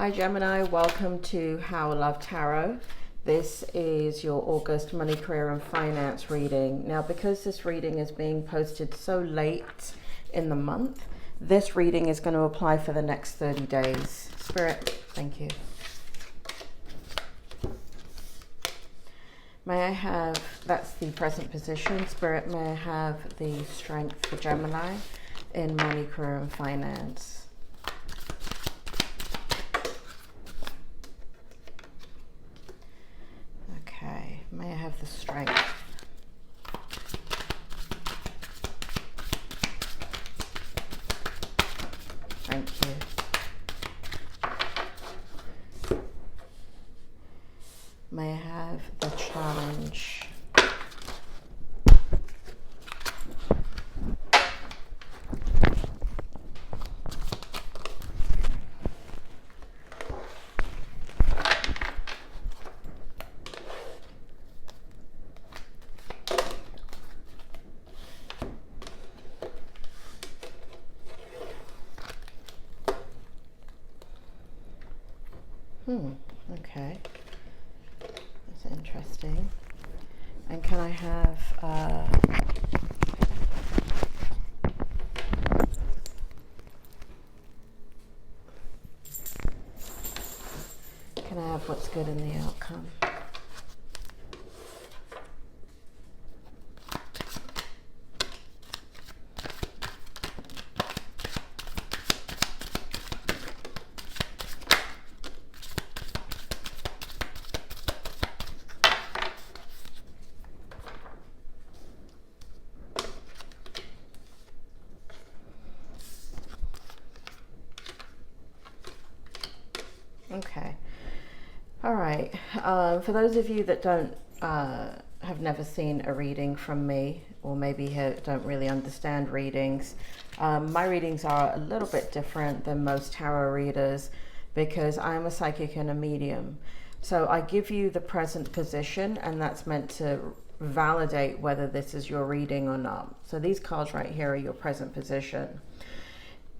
Hi Gemini, welcome to How I Love Tarot. This is your August money, career and finance reading. Now, because this reading is being posted so late in the month, this reading is going to apply for the next 30 days. Spirit, thank you. May I have, that's the present position. Spirit, may I have the strength for Gemini in money, career and finance. Okay, may I have the strength? Thank you. May I have the challenge? Okay. That's interesting. And can I have what's good in the outcome? Okay. All right. For those of you that don't have never seen a reading from me, or maybe don't really understand readings, my readings are a little bit different than most tarot readers because I'm a psychic and a medium. So I give you the present position, and that's meant to validate whether this is your reading or not. So these cards right here are your present position.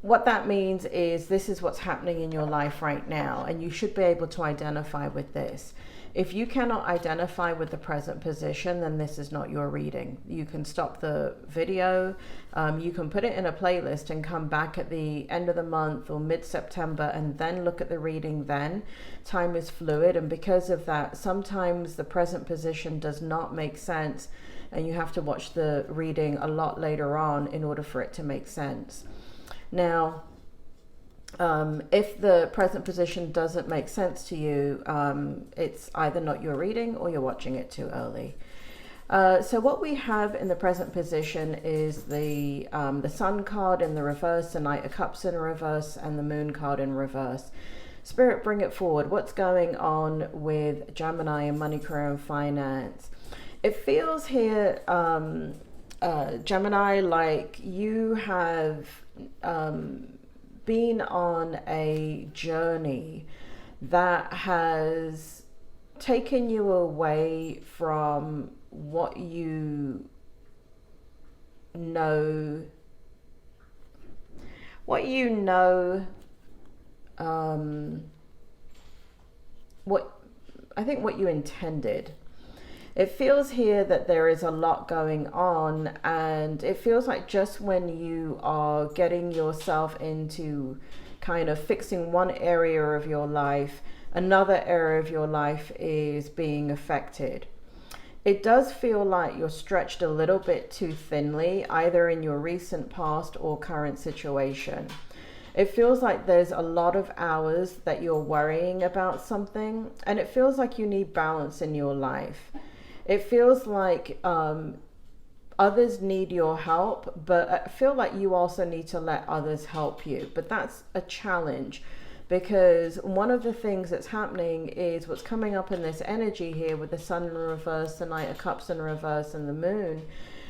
What that means is this is what's happening in your life right now, and you should be able to identify with this. If you cannot identify with the present position, then this is not your reading. You can stop the video, you can put it in a playlist and come back at the end of the month or mid-September and then look at the reading then. Time is fluid, and because of that, sometimes the present position does not make sense, and you have to watch the reading a lot later on in order for it to make sense. Now, if the present position doesn't make sense to you, it's either not your reading or you're watching it too early. So what we have in the present position is the Sun card in the reverse, the Knight of Cups in reverse, and the Moon card in reverse. Spirit, bring it forward. What's going on with Gemini and money, career and finance? It feels here, Gemini, like you have been on a journey that has taken you away from what you know, what you intended. It feels here that there is a lot going on, and it feels like just when you are getting yourself into kind of fixing one area of your life, another area of your life is being affected. It does feel like you're stretched a little bit too thinly, either in your recent past or current situation. It feels like there's a lot of hours that you're worrying about something, and it feels like you need balance in your life. It feels like others need your help, but I feel like you also need to let others help you. But that's a challenge, because one of the things that's happening is what's coming up in this energy here with the Sun in reverse, the Knight of Cups in reverse, and the Moon,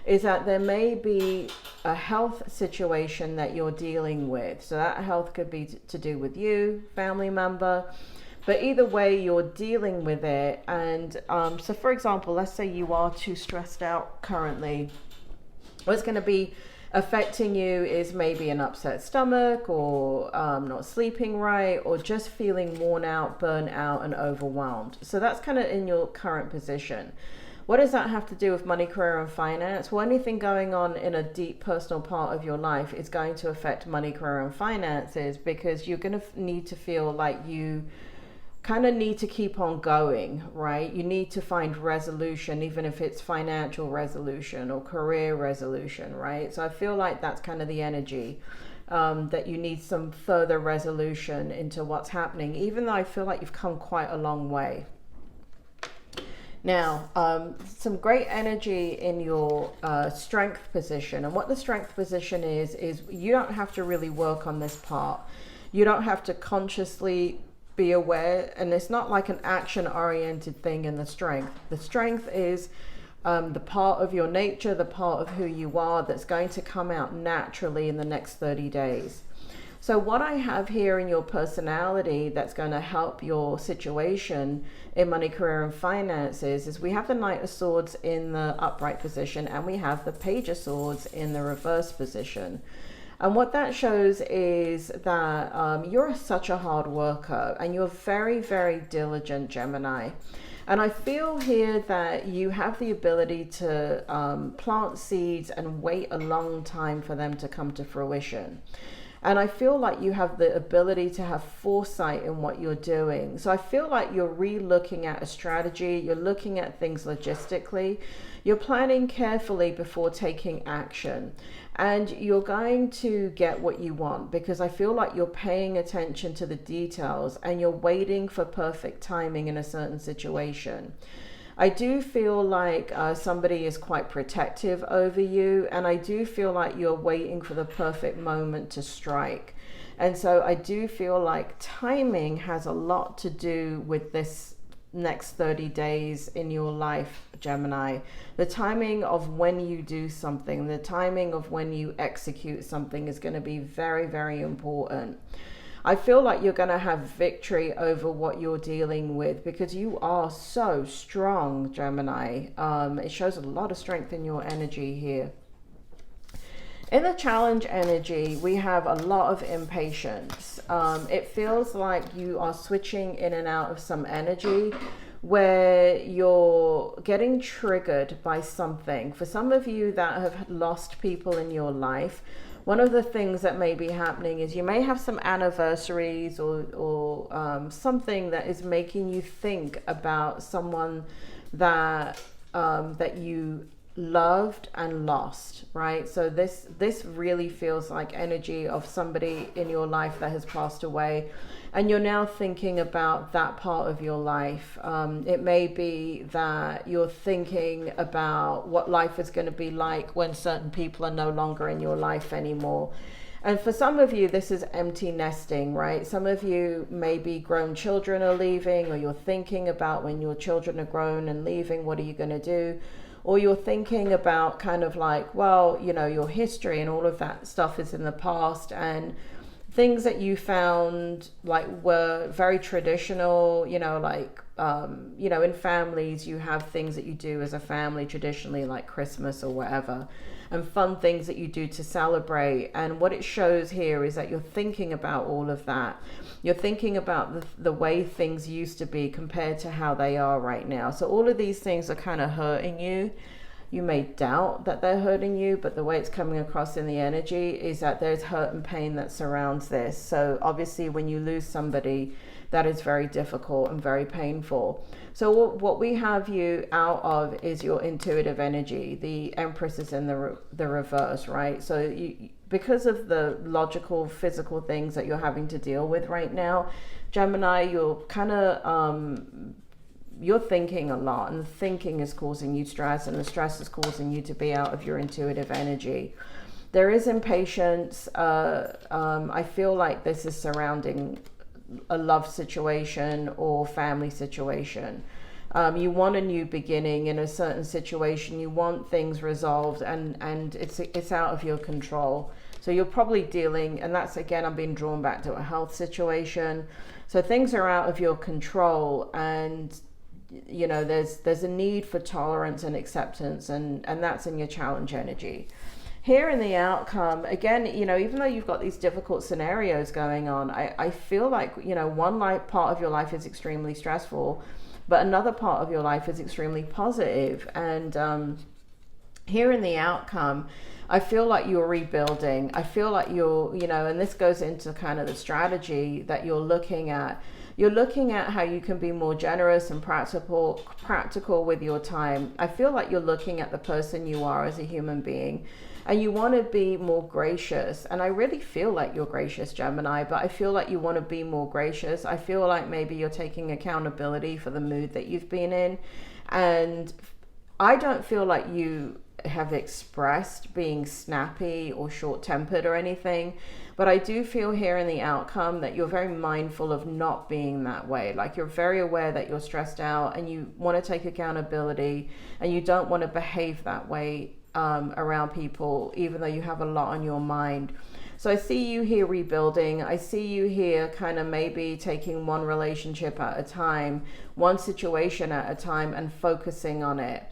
is that there may be a health situation that you're dealing with. So that health could be to do with you, family member. But either way, you're dealing with it. And so, for example, let's say you are too stressed out currently. Well, it's going to be affecting you is maybe an upset stomach, or not sleeping right, or just feeling worn out, burnt out, and overwhelmed. So that's kind of in your current position. What does that have to do with money, career, and finance? Well, anything going on in a deep personal part of your life is going to affect money, career, and finances, because you're going to need to feel like you kind of need to keep on going, right? You need to find resolution, even if it's financial resolution or career resolution, right? So I feel like that's kind of the energy, that you need some further resolution into what's happening, even though I feel like you've come quite a long way. Now, some great energy in your strength position. And what the strength position is you don't have to really work on this part. You don't have to consciously be aware, and it's not like an action-oriented thing in the strength. The strength is the part of your nature, the part of who you are that's going to come out naturally in the next 30 days. So what I have here in your personality that's going to help your situation in money, career, and finances is we have the Knight of Swords in the upright position, and we have the Page of Swords in the reverse position. And what that shows is that you're such a hard worker, and you're very, very diligent, Gemini. And I feel here that you have the ability to plant seeds and wait a long time for them to come to fruition. And I feel like you have the ability to have foresight in what you're doing. So I feel like you're re-looking at a strategy. You're looking at things logistically. You're planning carefully before taking action. And you're going to get what you want, because I feel like you're paying attention to the details and you're waiting for perfect timing in a certain situation. I do feel like somebody is quite protective over you, and I do feel like you're waiting for the perfect moment to strike. And so I do feel like timing has a lot to do with this next 30 days in your life, Gemini. The timing of when you do something, the timing of when you execute something is going to be very, very important. I feel like you're going to have victory over what you're dealing with, because you are so strong, Gemini. It shows a lot of strength in your energy here. In the challenge energy, we have a lot of impatience. It feels like you are switching in and out of some energy where you're getting triggered by something. For some of you that have lost people in your life, one of the things that may be happening is you may have some anniversaries or something that is making you think about someone that that you loved and lost, right? So this really feels like energy of somebody in your life that has passed away, and you're now thinking about that part of your life. It may be that you're thinking about what life is going to be like when certain people are no longer in your life anymore. And for some of you, this is empty nesting, right? Some of you, maybe grown children are leaving, or you're thinking about when your children are grown and leaving, what are you going to do? Or you're thinking about kind of like, well, you know, your history and all of that stuff is in the past, and things that you found like were very traditional, you know, like, you know, in families, you have things that you do as a family traditionally, like Christmas or whatever, and fun things that you do to celebrate. And what it shows here is that you're thinking about all of that. You're thinking about the way things used to be compared to how they are right now. So all of these things are kind of hurting you. You may doubt that they're hurting you, but the way it's coming across in the energy is that there's hurt and pain that surrounds this. So obviously when you lose somebody, that is very difficult and very painful. So what we have you out of is your intuitive energy. The Empress is in the reverse, right? So you, because of the logical, physical things that you're having to deal with right now, Gemini, you're kind of you're thinking a lot, and the thinking is causing you stress, and the stress is causing you to be out of your intuitive energy. There is impatience. I feel like this is surrounding a love situation or family situation. You want a new beginning in a certain situation. You want things resolved, and it's out of your control. So you're probably dealing, and that's, again, I'm being drawn back to a health situation. So things are out of your control, and you know, there's a need for tolerance and acceptance, and that's in your challenge energy. Here in the outcome, again, you know, even though you've got these difficult scenarios going on, I feel like, you know, one part of your life is extremely stressful, but another part of your life is extremely positive. And here in the outcome, I feel like you're rebuilding. I feel like you're, you know, and this goes into kind of the strategy that you're looking at. You're looking at how you can be more generous and practical with your time. I feel like you're looking at the person you are as a human being, and you want to be more gracious. And I really feel like you're gracious, Gemini, but I feel like you want to be more gracious. I feel like maybe you're taking accountability for the mood that you've been in. And I don't feel like you have expressed being snappy or short-tempered or anything, but I do feel here in the outcome that you're very mindful of not being that way. Like, you're very aware that you're stressed out and you want to take accountability, and you don't want to behave that way around people, even though you have a lot on your mind. So I see you here rebuilding. I see you here kind of maybe taking one relationship at a time, one situation at a time, and focusing on it.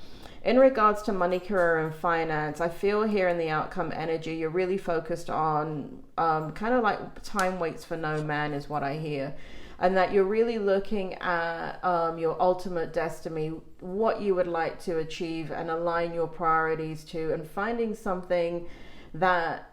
In regards to money, career, and finance, I feel here in the outcome energy, you're really focused on kind of like time waits for no man is what I hear. And that you're really looking at your ultimate destiny, what you would like to achieve and align your priorities to, and finding something that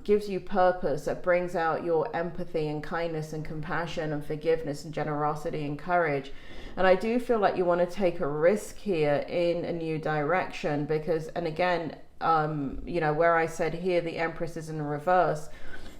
gives you purpose, that brings out your empathy and kindness and compassion and forgiveness and generosity and courage. And I do feel like you want to take a risk here in a new direction, because, and again, you know, where I said here the Empress is in reverse,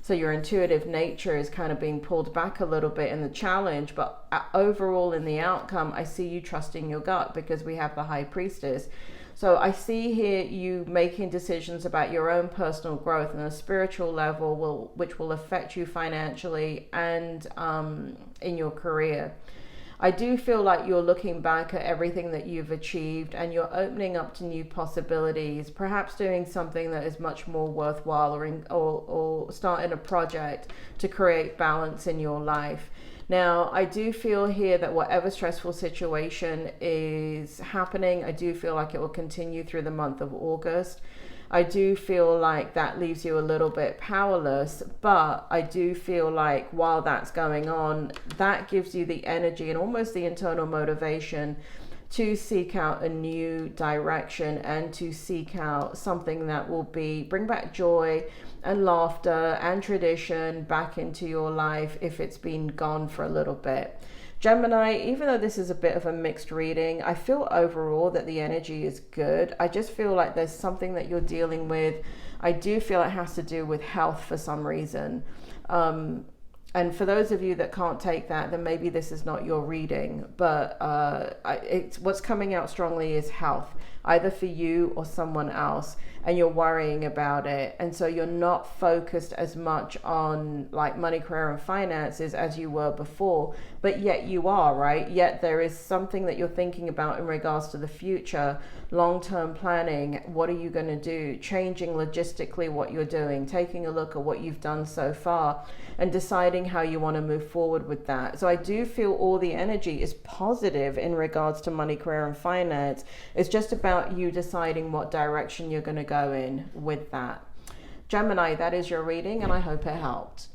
so your intuitive nature is kind of being pulled back a little bit in the challenge, but overall in the outcome, I see you trusting your gut, because we have the High Priestess. So I see here you making decisions about your own personal growth on a spiritual level, which will affect you financially and in your career. I do feel like you're looking back at everything that you've achieved, and you're opening up to new possibilities, perhaps doing something that is much more worthwhile, or starting a project to create balance in your life. Now, I do feel here that whatever stressful situation is happening, I do feel like it will continue through the month of August. I do feel like that leaves you a little bit powerless, but I do feel like while that's going on, that gives you the energy and almost the internal motivation to seek out a new direction and to seek out something that will bring back joy and laughter and tradition back into your life if it's been gone for a little bit. Gemini, even though this is a bit of a mixed reading, I feel overall that the energy is good. I just feel like there's something that you're dealing with. I do feel it has to do with health for some reason. And for those of you that can't take that, then maybe this is not your reading. But what's coming out strongly is health, either for you or someone else, and you're worrying about it. And so you're not focused as much on like money, career, and finances as you were before, but yet you are, right? Yet there is something that you're thinking about in regards to the future, long-term planning. What are you going to do? Changing logistically what you're doing, taking a look at what you've done so far, and deciding how you want to move forward with that. So I do feel all the energy is positive in regards to money, career, and finance. It's just about you deciding what direction you're going to go in with that. Gemini, that is your reading, and I hope it helped.